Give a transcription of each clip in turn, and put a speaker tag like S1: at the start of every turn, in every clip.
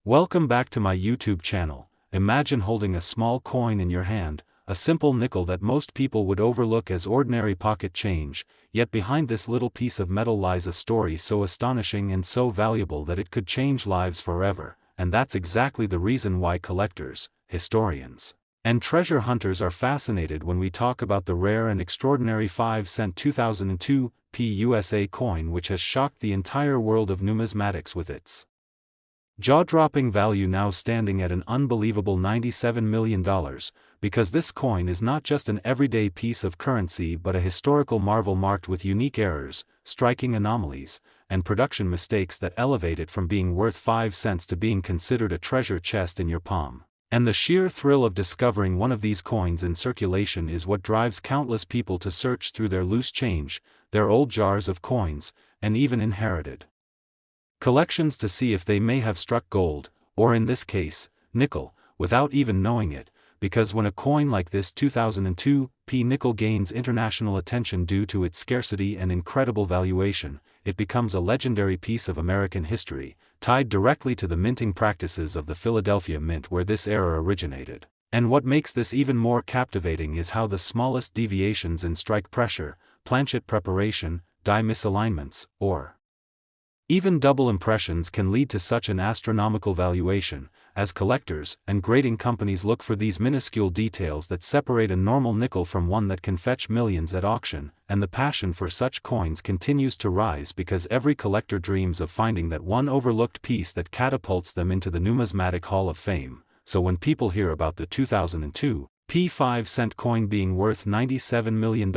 S1: Welcome back to my YouTube channel. Imagine holding a small coin in your hand, a simple nickel that most people would overlook as ordinary pocket change, yet behind this little piece of metal lies a story so astonishing and so valuable that it could change lives forever, and that's exactly the reason why collectors, historians, and treasure hunters are fascinated when we talk about the rare and extraordinary 5-cent 2002 USA coin which has shocked the entire world of numismatics with its jaw-dropping value now standing at an unbelievable $97 million, because this coin is not just an everyday piece of currency but a historical marvel marked with unique errors, striking anomalies, and production mistakes that elevate it from being worth 5 cents to being considered a treasure chest in your palm. And the sheer thrill of discovering one of these coins in circulation is what drives countless people to search through their loose change, their old jars of coins, and even inherited collections to see if they may have struck gold, or in this case, nickel, without even knowing it, because when a coin like this 2002 nickel gains international attention due to its scarcity and incredible valuation, it becomes a legendary piece of American history, tied directly to the minting practices of the Philadelphia Mint where this era originated. And what makes this even more captivating is how the smallest deviations in strike pressure, planchet preparation, die misalignments, or even double impressions can lead to such an astronomical valuation, as collectors and grading companies look for these minuscule details that separate a normal nickel from one that can fetch millions at auction, and the passion for such coins continues to rise because every collector dreams of finding that one overlooked piece that catapults them into the numismatic Hall of Fame. So when people hear about the 2002 5-cent coin being worth $97 million,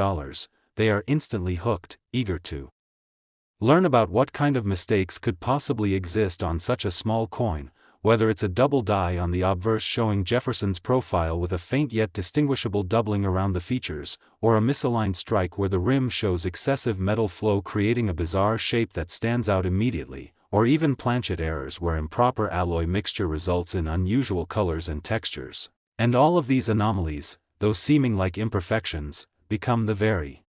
S1: they are instantly hooked, eager to learn about what kind of mistakes could possibly exist on such a small coin, whether it's a double die on the obverse showing Jefferson's profile with a faint yet distinguishable doubling around the features, or a misaligned strike where the rim shows excessive metal flow creating a bizarre shape that stands out immediately, or even planchet errors where improper alloy mixture results in unusual colors and textures. And all of these anomalies, though seeming like imperfections, become the very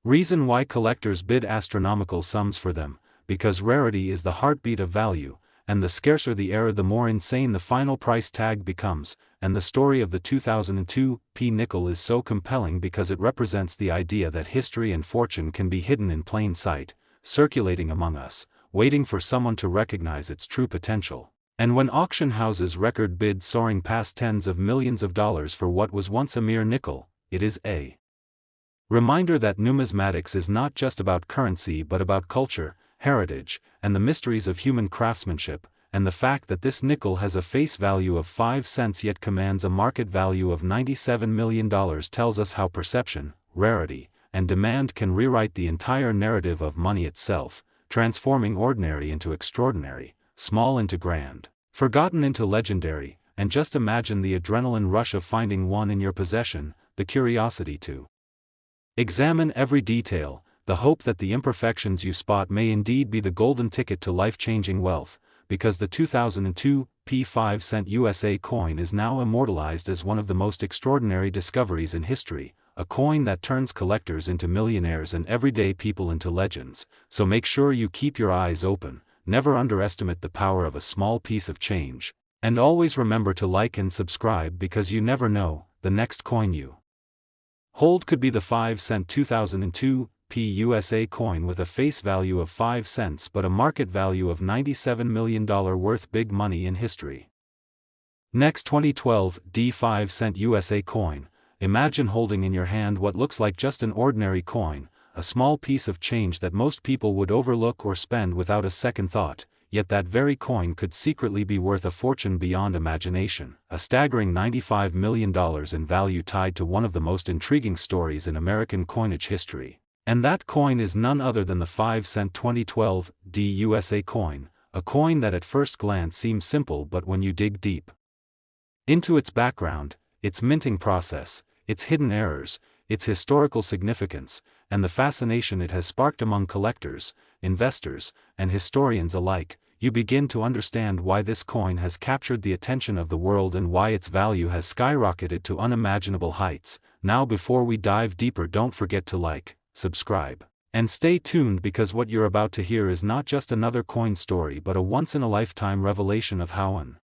S1: reason why collectors bid astronomical sums for them, because rarity is the heartbeat of value, and the scarcer the error the more insane the final price tag becomes, and the story of the 2002 nickel is so compelling because it represents the idea that history and fortune can be hidden in plain sight, circulating among us, waiting for someone to recognize its true potential. And when auction houses record bids soaring past tens of millions of dollars for what was once a mere nickel, it is a reminder that numismatics is not just about currency but about culture, heritage, and the mysteries of human craftsmanship, and the fact that this nickel has a face value of 5 cents yet commands a market value of $97 million tells us how perception, rarity, and demand can rewrite the entire narrative of money itself, transforming ordinary into extraordinary, small into grand, forgotten into legendary. And just imagine the adrenaline rush of finding one in your possession, the curiosity to examine every detail, the hope that the imperfections you spot may indeed be the golden ticket to life-changing wealth, because the 2002 5-cent USA coin is now immortalized as one of the most extraordinary discoveries in history, a coin that turns collectors into millionaires and everyday people into legends. So make sure you keep your eyes open, never underestimate the power of a small piece of change, and always remember to like and subscribe because you never know, the next coin you hold could be the 5-cent 2002 USA coin with a face value of 5 cents but a market value of $97 million worth big money in history. Next 2012 5-cent USA coin. Imagine holding in your hand what looks like just an ordinary coin, a small piece of change that most people would overlook or spend without a second thought, yet that very coin could secretly be worth a fortune beyond imagination, a staggering $95 million in value tied to one of the most intriguing stories in American coinage history. And that coin is none other than the 5-cent 2012 USA coin, a coin that at first glance seems simple but when you dig deep into its background, its minting process, its hidden errors, its historical significance, and the fascination it has sparked among collectors, investors, and historians alike, you begin to understand why this coin has captured the attention of the world and why its value has skyrocketed to unimaginable heights. Now before we dive deeper, don't forget to like, subscribe, And stay tuned, because what you're about to hear is not just another coin story but a once-in-a-lifetime revelation of how an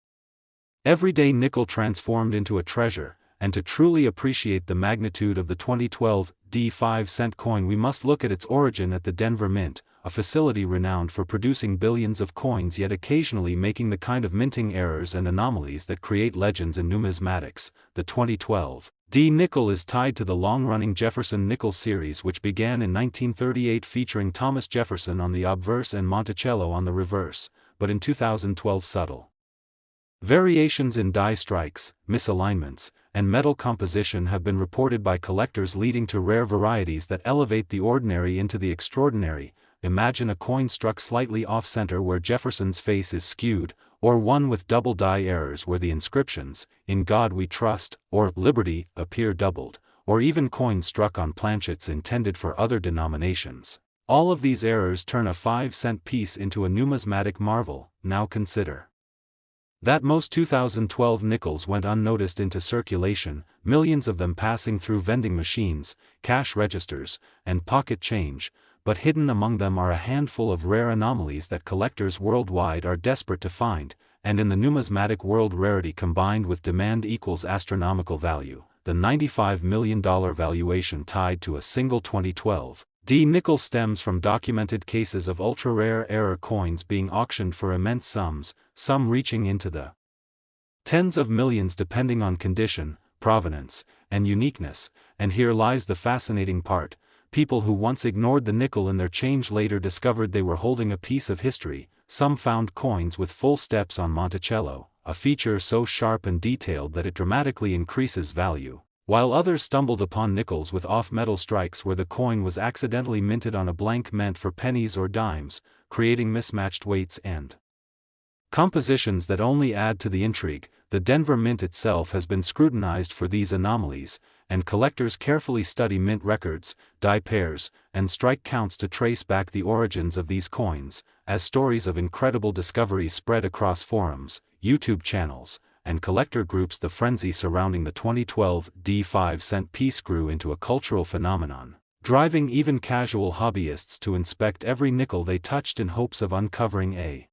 S1: everyday nickel transformed into a treasure. And to truly appreciate the magnitude of the 2012 5-cent coin, we must look at its origin at the Denver Mint, a facility renowned for producing billions of coins yet occasionally making the kind of minting errors and anomalies that create legends in numismatics. The 2012 nickel is tied to the long-running Jefferson nickel series, which began in 1938 featuring Thomas Jefferson on the obverse and Monticello on the reverse, but in 2012 subtle variations in die strikes, misalignments, and metal composition have been reported by collectors, leading to rare varieties that elevate the ordinary into the extraordinary. Imagine a coin struck slightly off-center where Jefferson's face is skewed, or one with double die errors where the inscriptions, "In God We Trust," or "Liberty," appear doubled, or even coins struck on planchets intended for other denominations. All of these errors turn a 5-cent piece into a numismatic marvel. Now consider that most 2012 nickels went unnoticed into circulation, millions of them passing through vending machines, cash registers, and pocket change, but hidden among them are a handful of rare anomalies that collectors worldwide are desperate to find. And in the numismatic world, rarity combined with demand equals astronomical value. The $95 million valuation tied to a single 2012 nickel stems from documented cases of ultra-rare error coins being auctioned for immense sums, some reaching into the tens of millions depending on condition, provenance, and uniqueness. And here lies the fascinating part: people who once ignored the nickel in their change later discovered they were holding a piece of history. Some found coins with full steps on Monticello, a feature so sharp and detailed that it dramatically increases value, while others stumbled upon nickels with off-metal strikes where the coin was accidentally minted on a blank meant for pennies or dimes, creating mismatched weights and compositions that only add to the intrigue. The Denver Mint itself has been scrutinized for these anomalies, and collectors carefully study mint records, die pairs, and strike counts to trace back the origins of these coins. As stories of incredible discoveries spread across forums, YouTube channels, and collector groups, the frenzy surrounding the 2012 5-cent piece grew into a cultural phenomenon, driving even casual hobbyists to inspect every nickel they touched in hopes of uncovering a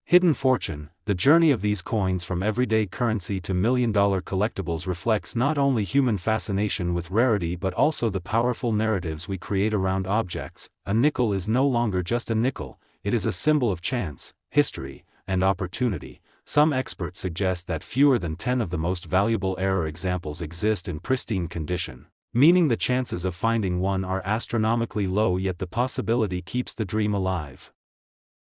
S1: hidden fortune. The journey of these coins from everyday currency to million-dollar collectibles reflects not only human fascination with rarity but also the powerful narratives we create around objects. A nickel is no longer just a nickel, it is a symbol of chance, history, and opportunity. Some experts suggest that fewer than 10 of the most valuable error examples exist in pristine condition, meaning the chances of finding one are astronomically low, yet the possibility keeps the dream alive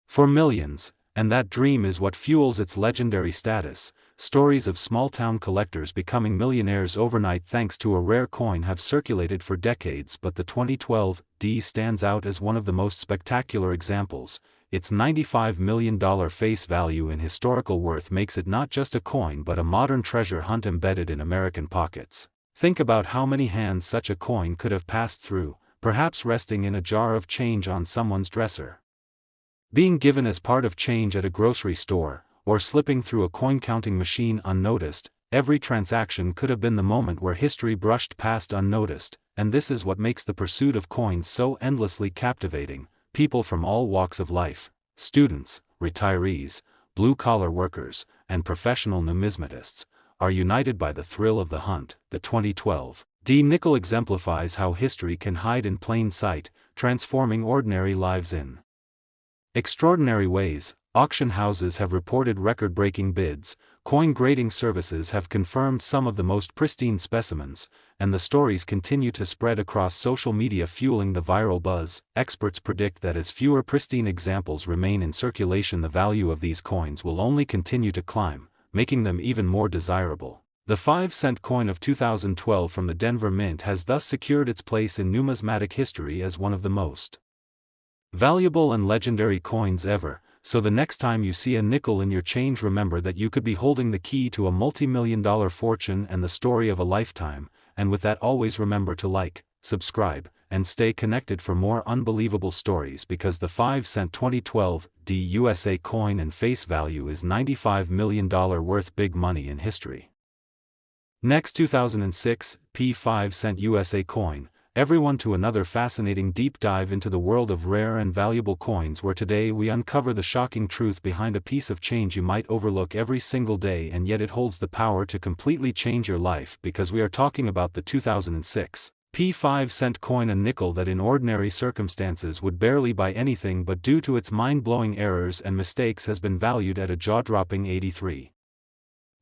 S1: for millions. And that dream is what fuels its legendary status. Stories of small-town collectors becoming millionaires overnight thanks to a rare coin have circulated for decades, but the 2012 stands out as one of the most spectacular examples. Its $95 million face value in historical worth makes it not just a coin but a modern treasure hunt embedded in American pockets. Think about how many hands such a coin could have passed through, perhaps resting in a jar of change on someone's dresser, being given as part of change at a grocery store, or slipping through a coin-counting machine unnoticed. Every transaction could have been the moment where history brushed past unnoticed, and this is what makes the pursuit of coins so endlessly captivating. People from all walks of life, students, retirees, blue-collar workers, and professional numismatists, are united by the thrill of the hunt. The 2012 nickel exemplifies how history can hide in plain sight, transforming ordinary lives in extraordinary ways. Auction houses have reported record-breaking bids, coin grading services have confirmed some of the most pristine specimens, and the stories continue to spread across social media, fueling the viral buzz. Experts predict that as fewer pristine examples remain in circulation, the value of these coins will only continue to climb, making them even more desirable. The 5-cent coin of 2012 from the Denver Mint has thus secured its place in numismatic history as one of the most valuable and legendary coins ever. So the next time you see a nickel in your change, remember that you could be holding the key to a multi-million-dollar fortune and the story of a lifetime. And with that, always remember to like, subscribe, and stay connected for more unbelievable stories, because the 5-cent 2012 USA coin and face value is $95 million worth, big money in history. Next, 2006 5-cent USA coin, everyone to another fascinating deep dive into the world of rare and valuable coins, where today we uncover the shocking truth behind a piece of change you might overlook every single day and yet it holds the power to completely change your life, because we are talking about the 2006 P5-cent coin, a nickel that in ordinary circumstances would barely buy anything, but due to its mind-blowing errors and mistakes has been valued at a jaw-dropping $83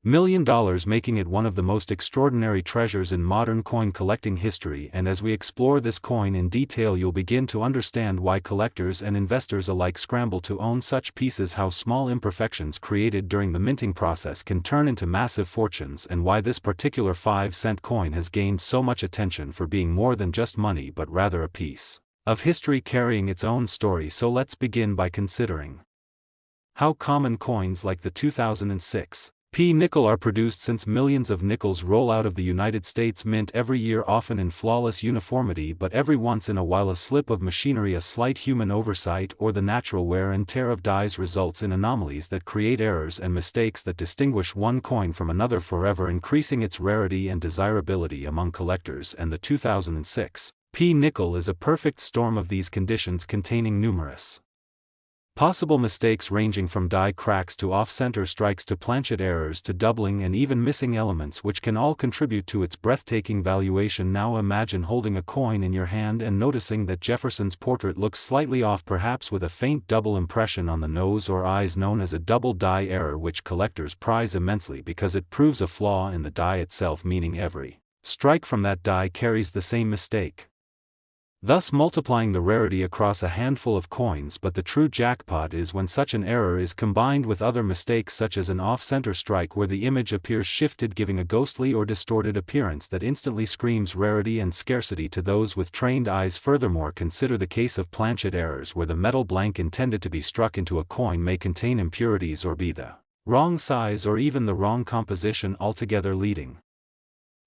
S1: million, making it one of the most extraordinary treasures in modern coin collecting history. And as we explore this coin in detail, you'll begin to understand why collectors and investors alike scramble to own such pieces, how small imperfections created during the minting process can turn into massive fortunes, and why this particular 5-cent coin has gained so much attention for being more than just money but rather a piece of history carrying its own story. So let's begin by considering how common coins like the 2006 P nickel are produced. Since millions of nickels roll out of the United States Mint every year, often in flawless uniformity, but every once in a while a slip of machinery, a slight human oversight, or the natural wear and tear of dies results in anomalies that create errors and mistakes that distinguish one coin from another, forever increasing its rarity and desirability among collectors. And the 2006 P nickel is a perfect storm of these conditions, containing numerous possible mistakes ranging from die cracks to off-center strikes to planchet errors to doubling and even missing elements, which can all contribute to its breathtaking valuation. Now imagine holding a coin in your hand and noticing that Jefferson's portrait looks slightly off, perhaps with a faint double impression on the nose or eyes, known as a double die error, which collectors prize immensely because it proves a flaw in the die itself, meaning every strike from that die carries the same mistake, thus multiplying the rarity across a handful of coins. But the true jackpot is when such an error is combined with other mistakes, such as an off-center strike where the image appears shifted, giving a ghostly or distorted appearance that instantly screams rarity and scarcity to those with trained eyes. Furthermore, consider the case of planchet errors, where the metal blank intended to be struck into a coin may contain impurities or be the wrong size or even the wrong composition altogether, leading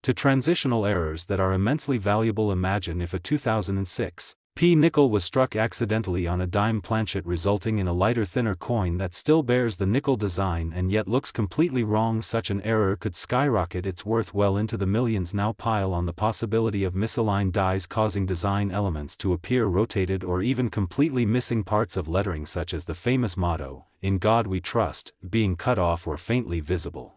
S1: to transitional errors that are immensely valuable. Imagine if a 2006 P nickel was struck accidentally on a dime planchet, resulting in a lighter, thinner coin that still bears the nickel design and yet looks completely wrong. Such an error could skyrocket its worth well into the millions. Now pile on the possibility of misaligned dies causing design elements to appear rotated or even completely missing parts of lettering, such as the famous motto, "In God We Trust," being cut off or faintly visible.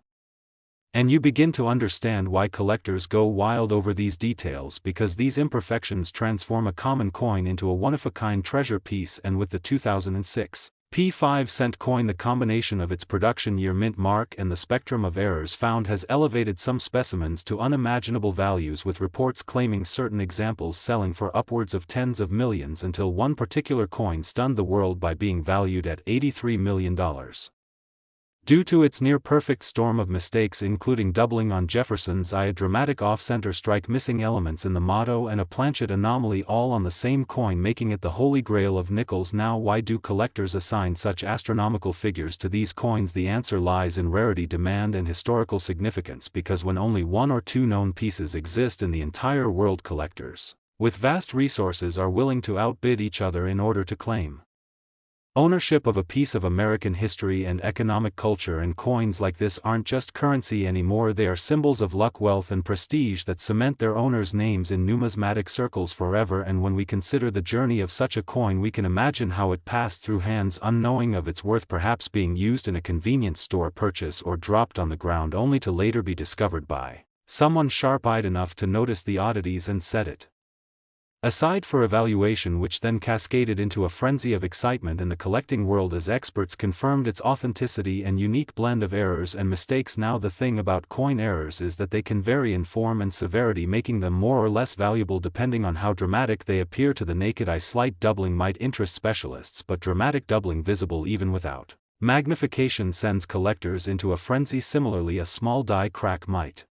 S1: And you begin to understand why collectors go wild over these details, because these imperfections transform a common coin into a one-of-a-kind treasure piece. And with the 2006 P5-cent coin, the combination of its production year, mint mark, and the spectrum of errors found has elevated some specimens to unimaginable values, with reports claiming certain examples selling for upwards of tens of millions, until one particular coin stunned the world by being valued at $83 million. Due to its near-perfect storm of mistakes, including doubling on Jefferson's eye, a dramatic off-center strike, missing elements in the motto, and a planchet anomaly, all on the same coin, making it the holy grail of nickels. Now, why do collectors assign such astronomical figures to these coins? The answer lies in rarity, demand, and historical significance, because when only one or two known pieces exist in the entire world, collectors with vast resources are willing to outbid each other in order to claim ownership of a piece of American history and economic culture. And coins like this aren't just currency anymore, they are symbols of luck, wealth, and prestige that cement their owners' names in numismatic circles forever. And when we consider the journey of such a coin, we can imagine how it passed through hands unknowing of its worth, perhaps being used in a convenience store purchase or dropped on the ground only to later be discovered by someone sharp-eyed enough to notice the oddities and set it aside for evaluation, which then cascaded into a frenzy of excitement in the collecting world as experts confirmed its authenticity and unique blend of errors and mistakes. Now, the thing about coin errors is that they can vary in form and severity, making them more or less valuable depending on how dramatic they appear to the naked eye. Slight doubling might interest specialists, but dramatic doubling, visible even without magnification, sends collectors into a frenzy. Similarly, a small die crack might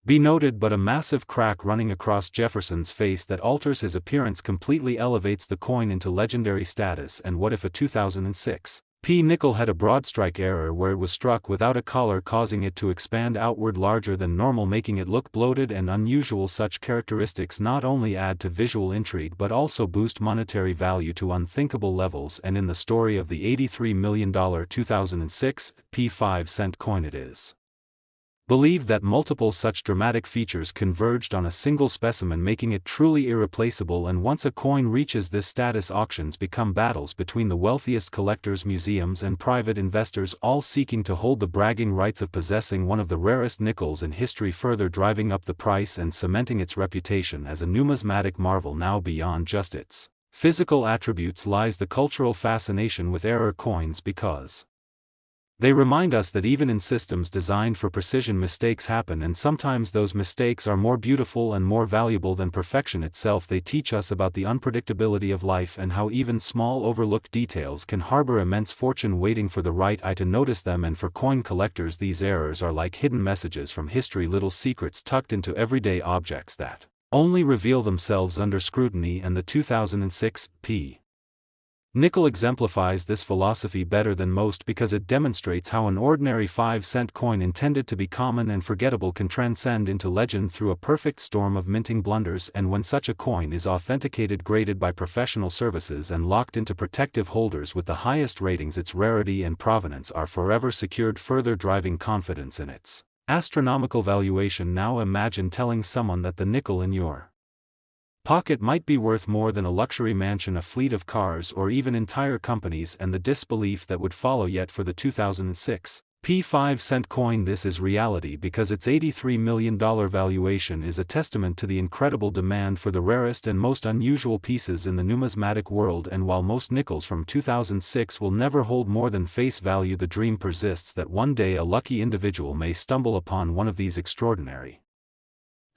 S1: be noted, but a massive crack running across Jefferson's face that alters his appearance completely elevates the coin into legendary status. And what if a 2006 P nickel had a broad strike error where it was struck without a collar, causing it to expand outward larger than normal, making it look bloated and unusual? Such characteristics not only add to visual intrigue but also boost monetary value to unthinkable levels. And in the story of the $83 million 2006 P5-cent coin, it is believed that multiple such dramatic features converged on a single specimen, making it truly irreplaceable, and once a coin reaches this status, auctions become battles between the wealthiest collectors, museums, and private investors, all seeking to hold the bragging rights of possessing one of the rarest nickels in history, further driving up the price and cementing its reputation as a numismatic marvel. Now, beyond just its physical attributes lies the cultural fascination with error coins, because they remind us that even in systems designed for precision, mistakes happen, and sometimes those mistakes are more beautiful and more valuable than perfection itself. They teach us about the unpredictability of life and how even small overlooked details can harbor immense fortune waiting for the right eye to notice them. And for coin collectors, these errors are like hidden messages from history, little secrets tucked into everyday objects that only reveal themselves under scrutiny. And the 2006 p. nickel exemplifies this philosophy better than most, because it demonstrates how an ordinary 5-cent coin intended to be common and forgettable can transcend into legend through a perfect storm of minting blunders. And when such a coin is authenticated, graded by professional services, and locked into protective holders with the highest ratings, its rarity and provenance are forever secured, further driving confidence in its astronomical valuation. Now imagine telling someone that the nickel in your pocket might be worth more than a luxury mansion, a fleet of cars, or even entire companies, and the disbelief that would follow. Yet for the 2006 p 5-cent coin, this is reality, because its $83 million valuation is a testament to the incredible demand for the rarest and most unusual pieces in the numismatic world. And while most nickels from 2006 will never hold more than face value, the dream persists that one day a lucky individual may stumble upon one of these extraordinary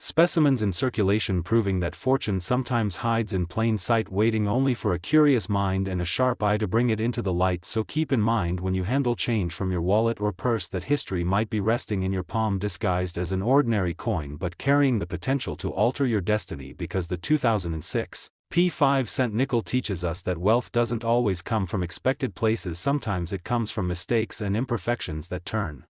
S1: specimens in circulation, proving that fortune sometimes hides in plain sight, waiting only for a curious mind and a sharp eye to bring it into the light. So keep in mind when you handle change from your wallet or purse that history might be resting in your palm, disguised as an ordinary coin but carrying the potential to alter your destiny, because the 2006 p 5-cent nickel teaches us that wealth doesn't always come from expected places. Sometimes it comes from mistakes and imperfections that turn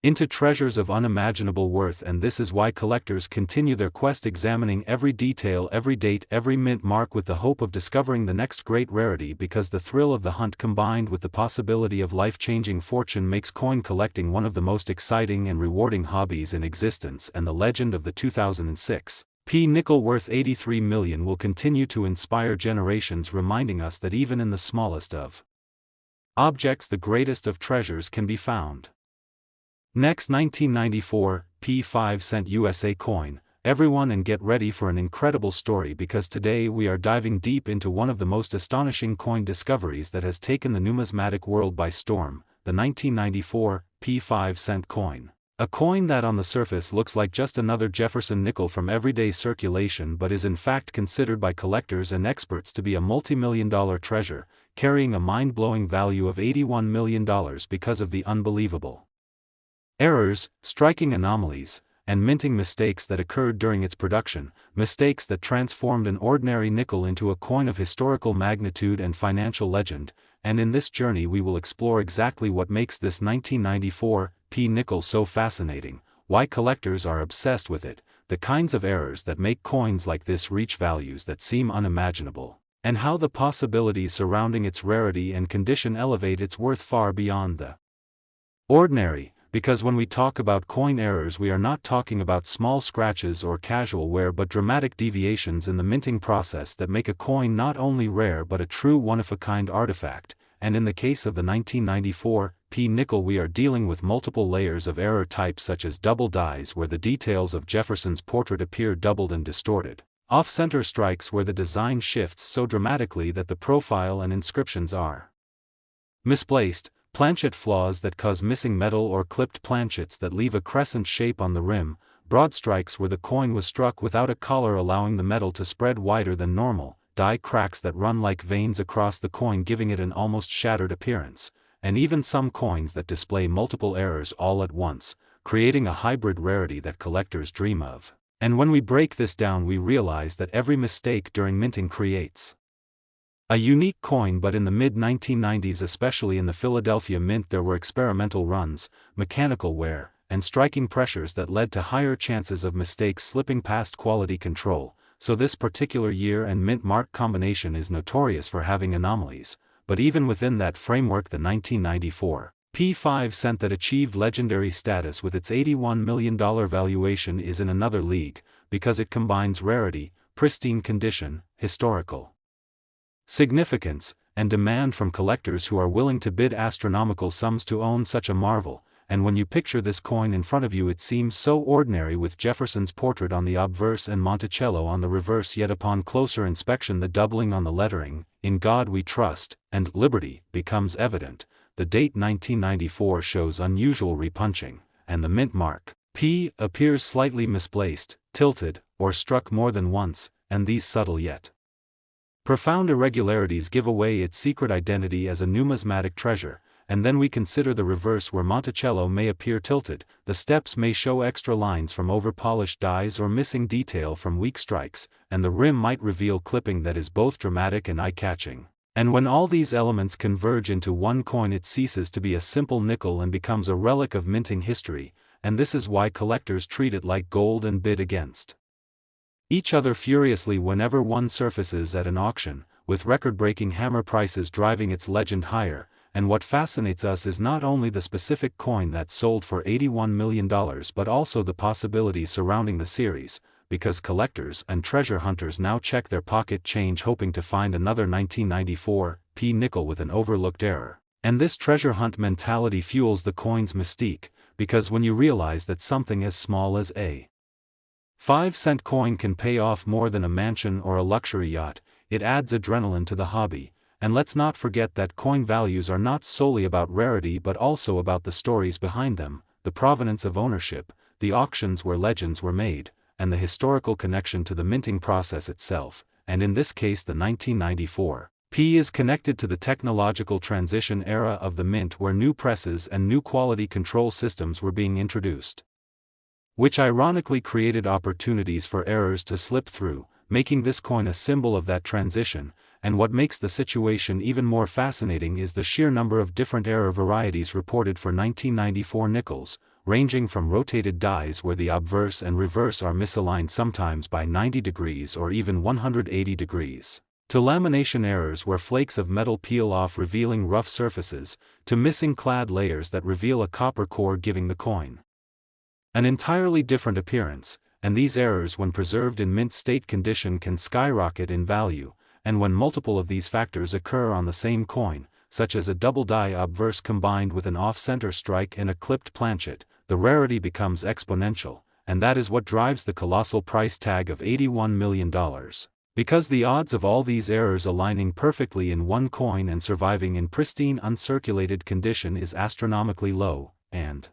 S1: into treasures of unimaginable worth. And this is why collectors continue their quest, examining every detail, every date, every mint mark, with the hope of discovering the next great rarity, because the thrill of the hunt combined with the possibility of life-changing fortune makes coin collecting one of the most exciting and rewarding hobbies in existence. And the legend of the 2006 p nickel worth $83 million will continue to inspire generations, reminding us that even in the smallest of objects the greatest of treasures can be found. Next, 1994 p 5-cent USA coin. Everyone, and get ready for an incredible story, because today we are diving deep into one of the most astonishing coin discoveries that has taken the numismatic world by storm, the 1994 p 5-cent coin. A coin that on the surface looks like just another Jefferson nickel from everyday circulation, but is in fact considered by collectors and experts to be a multi-million-dollar treasure, carrying a mind-blowing value of $81 million because of the unbelievable errors, striking anomalies, and minting mistakes that occurred during its production, mistakes that transformed an ordinary nickel into a coin of historical magnitude and financial legend. And in this journey we will explore exactly what makes this 1994 p nickel so fascinating, why collectors are obsessed with it, the kinds of errors that make coins like this reach values that seem unimaginable, and how the possibilities surrounding its rarity and condition elevate its worth far beyond the ordinary. Because when we talk about coin errors, we are not talking about small scratches or casual wear, but dramatic deviations in the minting process that make a coin not only rare but a true one-of-a-kind artifact. And in the case of the 1994 p nickel, we are dealing with multiple layers of error types, such as double dies, where the details of Jefferson's portrait appear doubled and distorted, off-center strikes where the design shifts so dramatically that the profile and inscriptions are misplaced, planchet flaws that cause missing metal or clipped planchets that leave a crescent shape on the rim, broad strikes where the coin was struck without a collar allowing the metal to spread wider than normal, die cracks that run like veins across the coin giving it an almost shattered appearance, and even some coins that display multiple errors all at once, creating a hybrid rarity that collectors dream of. And when we break this down, we realize that every mistake during minting creates a unique coin. But in the mid-1990s, especially in the Philadelphia Mint, there were experimental runs, mechanical wear, and striking pressures that led to higher chances of mistakes slipping past quality control. So this particular year and mint mark combination is notorious for having anomalies, but even within that framework, the 1994 P5 cent that achieved legendary status with its $81 million valuation is in another league, because it combines rarity, pristine condition, historical significance, and demand from collectors who are willing to bid astronomical sums to own such a marvel. And when you picture this coin in front of you, it seems so ordinary, with Jefferson's portrait on the obverse and Monticello on the reverse, yet upon closer inspection the doubling on the lettering, "In God We Trust," and "Liberty," becomes evident. The date 1994 shows unusual repunching, and the mint mark, P, appears slightly misplaced, tilted, or struck more than once, and these subtle yet profound irregularities give away its secret identity as a numismatic treasure. And then we consider the reverse, where Monticello may appear tilted, the steps may show extra lines from over-polished dies or missing detail from weak strikes, and the rim might reveal clipping that is both dramatic and eye-catching. And when all these elements converge into one coin, it ceases to be a simple nickel and becomes a relic of minting history, and this is why collectors treat it like gold and bid against each other furiously whenever one surfaces at an auction, with record-breaking hammer prices driving its legend higher. And what fascinates us is not only the specific coin that sold for $81 million, but also the possibilities surrounding the series, because collectors and treasure hunters now check their pocket change hoping to find another 1994 P nickel with an overlooked error. And this treasure hunt mentality fuels the coin's mystique, because when you realize that something as small as a 5-cent coin can pay off more than a mansion or a luxury yacht, it adds adrenaline to the hobby. And let's not forget that coin values are not solely about rarity but also about the stories behind them, the provenance of ownership, the auctions where legends were made, and the historical connection to the minting process itself. And in this case, the 1994 P is connected to the technological transition era of the mint, where new presses and new quality control systems were being introduced, which ironically created opportunities for errors to slip through, making this coin a symbol of that transition. And what makes the situation even more fascinating is the sheer number of different error varieties reported for 1994 nickels, ranging from rotated dies where the obverse and reverse are misaligned sometimes by 90 degrees or even 180 degrees, to lamination errors where flakes of metal peel off revealing rough surfaces, to missing clad layers that reveal a copper core giving the coin an entirely different appearance. And these errors, when preserved in mint state condition, can skyrocket in value. And when multiple of these factors occur on the same coin, such as a double die obverse combined with an off-center strike and a clipped planchet, the rarity becomes exponential, and that is what drives the colossal price tag of $81 million. Because the odds of all these errors aligning perfectly in one coin and surviving in pristine uncirculated condition is astronomically low, and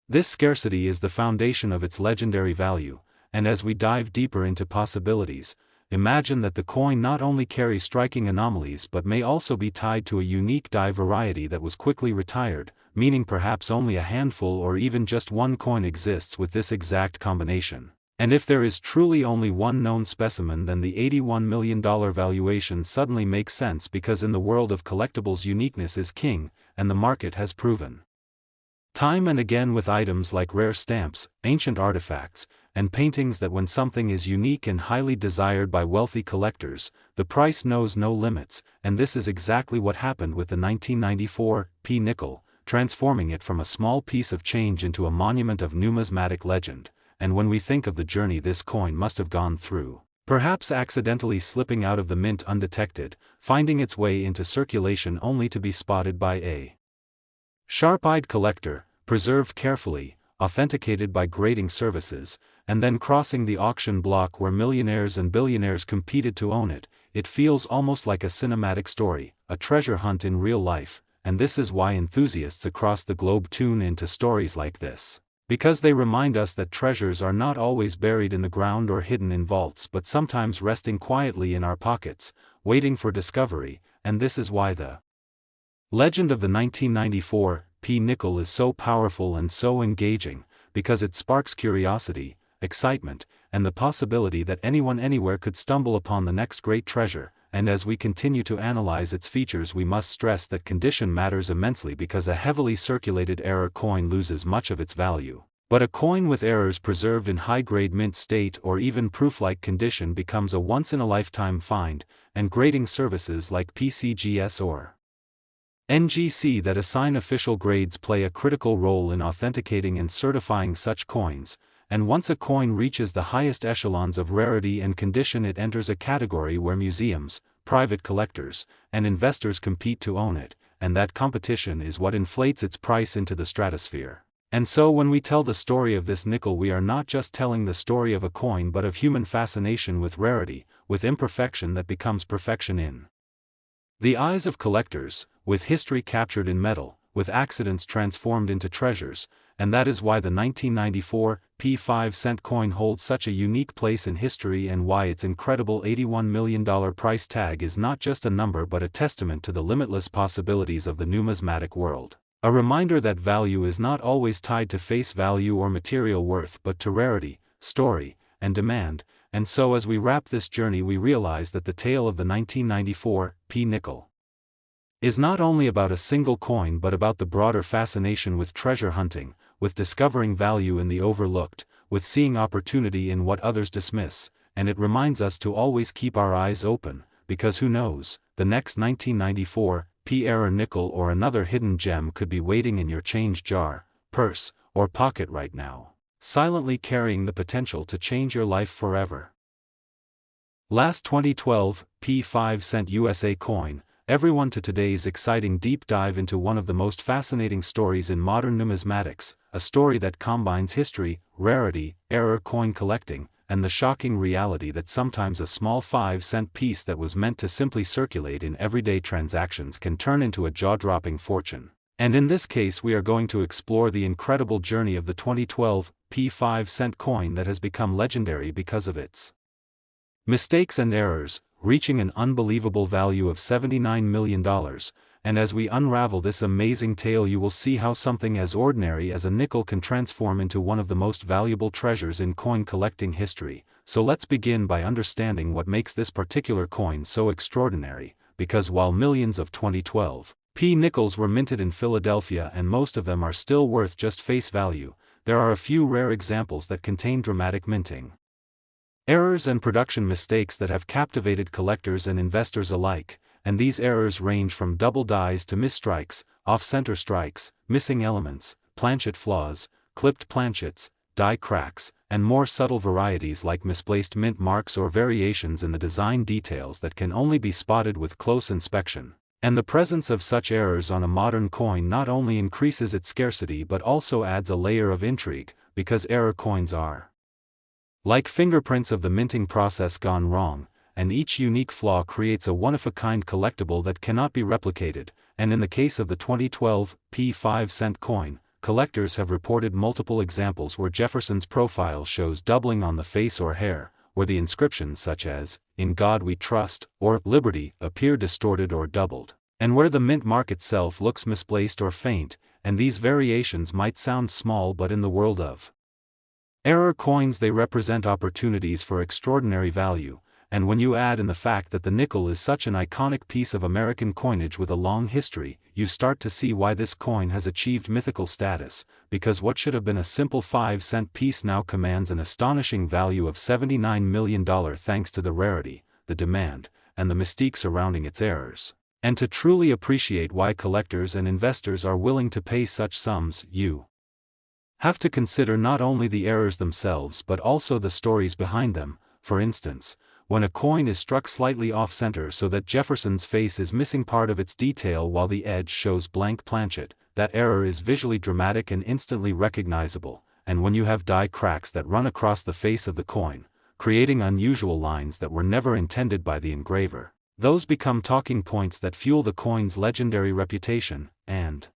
S1: this scarcity is the foundation of its legendary value. And as we dive deeper into possibilities, imagine that the coin not only carries striking anomalies but may also be tied to a unique die variety that was quickly retired, meaning perhaps only a handful or even just one coin exists with this exact combination. And if there is truly only one known specimen, then the $81 million valuation suddenly makes sense, because in the world of collectibles uniqueness is king, and the market has proven time and again with items like rare stamps, ancient artifacts, and paintings that when something is unique and highly desired by wealthy collectors, the price knows no limits. And this is exactly what happened with the 1994 P nickel, transforming it from a small piece of change into a monument of numismatic legend. And when we think of the journey this coin must have gone through, perhaps accidentally slipping out of the mint undetected, finding its way into circulation only to be spotted by a sharp-eyed collector, preserved carefully, authenticated by grading services, and then crossing the auction block where millionaires and billionaires competed to own it, it feels almost like a cinematic story, a treasure hunt in real life. And this is why enthusiasts across the globe tune into stories like this, because they remind us that treasures are not always buried in the ground or hidden in vaults, but sometimes resting quietly in our pockets, waiting for discovery. And this is why the legend of the 1994 P nickel is so powerful and so engaging, because it sparks curiosity, excitement, and the possibility that anyone anywhere could stumble upon the next great treasure. And as we continue to analyze its features, we must stress that condition matters immensely, because a heavily circulated error coin loses much of its value. But a coin with errors preserved in high-grade mint state or even proof-like condition becomes a once-in-a-lifetime find, and grading services like PCGS or NGC that assign official grades play a critical role in authenticating and certifying such coins, and once a coin reaches the highest echelons of rarity and condition, it enters a category where museums, private collectors, and investors compete to own it, and that competition is what inflates its price into the stratosphere. And so when we tell the story of this nickel, we are not just telling the story of a coin but of human fascination with rarity, with imperfection that becomes perfection in the eyes of collectors, with history captured in metal, with accidents transformed into treasures, and that is why the 1994 P5-cent coin holds such a unique place in history, and why its incredible $81 million price tag is not just a number but a testament to the limitless possibilities of the numismatic world. A reminder that value is not always tied to face value or material worth but to rarity, story, and demand. And so as we wrap this journey, we realize that the tale of the 1994 P nickel is not only about a single coin but about the broader fascination with treasure hunting, with discovering value in the overlooked, with seeing opportunity in what others dismiss, and it reminds us to always keep our eyes open, because who knows, the next 1994 P-era nickel or another hidden gem could be waiting in your change jar, purse, or pocket right now, silently carrying the potential to change your life forever. Last 2012 P5-cent USA coin, everyone, to today's exciting deep dive into one of the most fascinating stories in modern numismatics, a story that combines history, rarity, error coin collecting, and the shocking reality that sometimes a small 5-cent piece that was meant to simply circulate in everyday transactions can turn into a jaw-dropping fortune. And in this case, we are going to explore the incredible journey of the 2012 P5-cent coin that has become legendary because of its mistakes and errors, reaching an unbelievable value of $79 million, and as we unravel this amazing tale, you will see how something as ordinary as a nickel can transform into one of the most valuable treasures in coin collecting history. So let's begin by understanding what makes this particular coin so extraordinary, because while millions of 2012 P nickels were minted in Philadelphia and most of them are still worth just face value, there are a few rare examples that contain dramatic minting errors and production mistakes that have captivated collectors and investors alike, and these errors range from double dies to misstrikes, off-center strikes, missing elements, planchet flaws, clipped planchets, die cracks, and more subtle varieties like misplaced mint marks or variations in the design details that can only be spotted with close inspection. And the presence of such errors on a modern coin not only increases its scarcity but also adds a layer of intrigue, because error coins are like fingerprints of the minting process gone wrong, and each unique flaw creates a one-of-a-kind collectible that cannot be replicated. And in the case of the 2012 P5-cent coin, collectors have reported multiple examples where Jefferson's profile shows doubling on the face or hair, where the inscriptions such as, "In God We Trust," or "Liberty," appear distorted or doubled, and where the mint mark itself looks misplaced or faint. And these variations might sound small, but in the world of error coins they represent opportunities for extraordinary value. And when you add in the fact that the nickel is such an iconic piece of American coinage with a long history, you start to see why this coin has achieved mythical status, because what should have been a simple 5-cent piece now commands an astonishing value of $79 million thanks to the rarity, the demand, and the mystique surrounding its errors. And to truly appreciate why collectors and investors are willing to pay such sums, you have to consider not only the errors themselves but also the stories behind them. For instance, when a coin is struck slightly off-center so that Jefferson's face is missing part of its detail while the edge shows blank planchet, that error is visually dramatic and instantly recognizable. And when you have die cracks that run across the face of the coin, creating unusual lines that were never intended by the engraver, those become talking points that fuel the coin's legendary reputation. And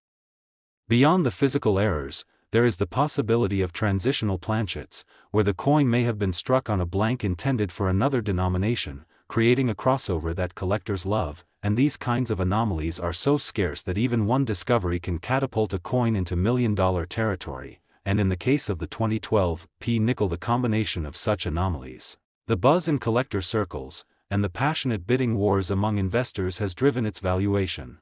S1: beyond the physical errors, there is the possibility of transitional planchets, where the coin may have been struck on a blank intended for another denomination, creating a crossover that collectors love. And these kinds of anomalies are so scarce that even one discovery can catapult a coin into million-dollar territory. And in the case of the 2012 P nickel, the combination of such anomalies, the buzz in collector circles, and the passionate bidding wars among investors has driven its valuation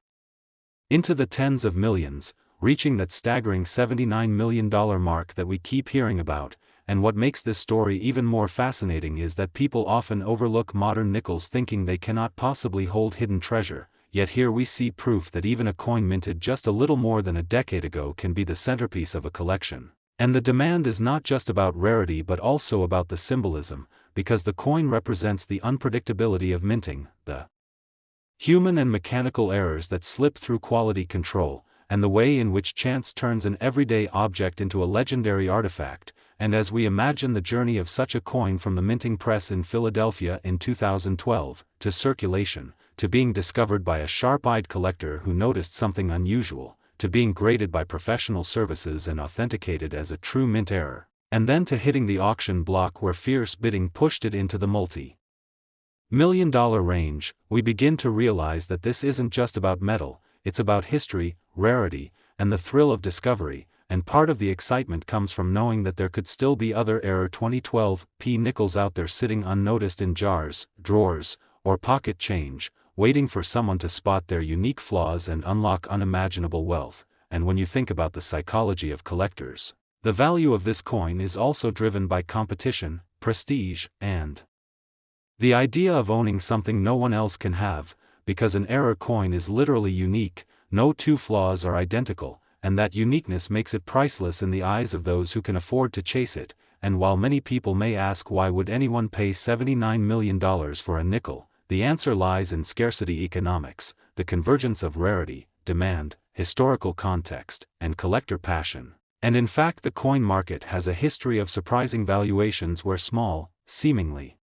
S1: into the tens of millions, reaching that staggering $79 million mark that we keep hearing about. And what makes this story even more fascinating is that people often overlook modern nickels thinking they cannot possibly hold hidden treasure, yet here we see proof that even a coin minted just a little more than a decade ago can be the centerpiece of a collection. And the demand is not just about rarity but also about the symbolism, because the coin represents the unpredictability of minting, the human and mechanical errors that slip through quality control, and the way in which chance turns an everyday object into a legendary artifact. And as we imagine the journey of such a coin from the minting press in Philadelphia in 2012, to circulation, to being discovered by a sharp-eyed collector who noticed something unusual, to being graded by professional services and authenticated as a true mint error, and then to hitting the auction block where fierce bidding pushed it into the multi-million-dollar range, we begin to realize that this isn't just about metal, it's about history, rarity, and the thrill of discovery, and part of the excitement comes from knowing that there could still be other Error 2012 P nickels out there sitting unnoticed in jars, drawers, or pocket change, waiting for someone to spot their unique flaws and unlock unimaginable wealth. And when you think about the psychology of collectors, the value of this coin is also driven by competition, prestige, and the idea of owning something no one else can have, because an error coin is literally unique, no two flaws are identical, and that uniqueness makes it priceless in the eyes of those who can afford to chase it. And while many people may ask why would anyone pay $79 million for a nickel, the answer lies in scarcity economics, the convergence of rarity, demand, historical context, and collector passion. And in fact the coin market has a history of surprising valuations where small, seemingly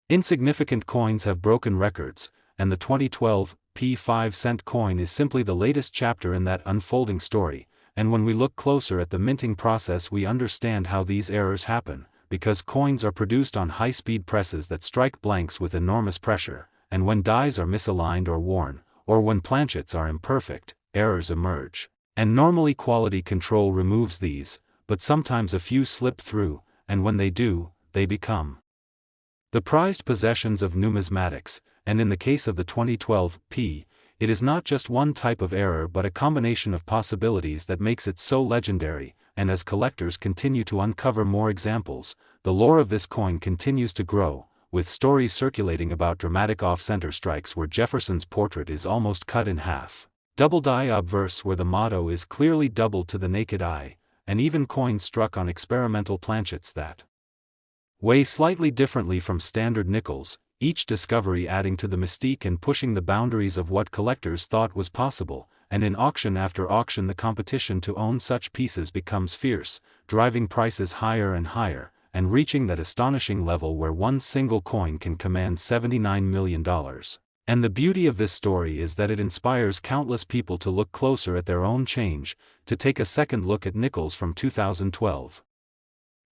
S1: insignificant coins have broken records, and the 2012 P5-cent coin is simply the latest chapter in that unfolding story. And when we look closer at the minting process we understand how these errors happen, because coins are produced on high-speed presses that strike blanks with enormous pressure, and when dies are misaligned or worn, or when planchets are imperfect, errors emerge. And normally quality control removes these, but sometimes a few slip through, and when they do, they become the prized possessions of numismatics. And in the case of the 2012 P, it is not just one type of error but a combination of possibilities that makes it so legendary. And as collectors continue to uncover more examples, the lore of this coin continues to grow, with stories circulating about dramatic off-center strikes where Jefferson's portrait is almost cut in half, double die obverse where the motto is clearly doubled to the naked eye, and even coins struck on experimental planchets that weigh slightly differently from standard nickels, each discovery adding to the mystique and pushing the boundaries of what collectors thought was possible. And in auction after auction the competition to own such pieces becomes fierce, driving prices higher and higher, and reaching that astonishing level where one single coin can command $79 million. And the beauty of this story is that it inspires countless people to look closer at their own change, to take a second look at nickels from 2012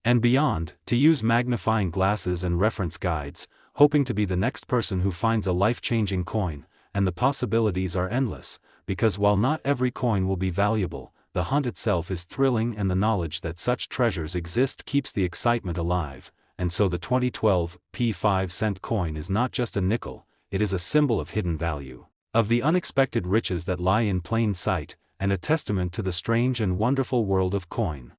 S1: and beyond, to use magnifying glasses and reference guides, hoping to be the next person who finds a life-changing coin. And the possibilities are endless, because while not every coin will be valuable, the hunt itself is thrilling and the knowledge that such treasures exist keeps the excitement alive. And so the 2012 P5-cent coin is not just a nickel, it is a symbol of hidden value, of the unexpected riches that lie in plain sight, and a testament to the strange and wonderful world of coin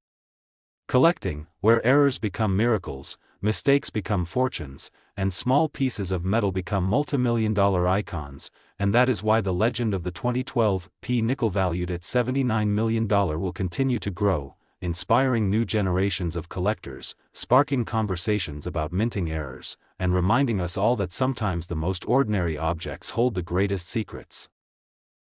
S1: collecting, where errors become miracles, mistakes become fortunes, and small pieces of metal become multimillion-dollar icons. And that is why the legend of the 2012 P nickel valued at $79 million will continue to grow, inspiring new generations of collectors, sparking conversations about minting errors, and reminding us all that sometimes the most ordinary objects hold the greatest secrets.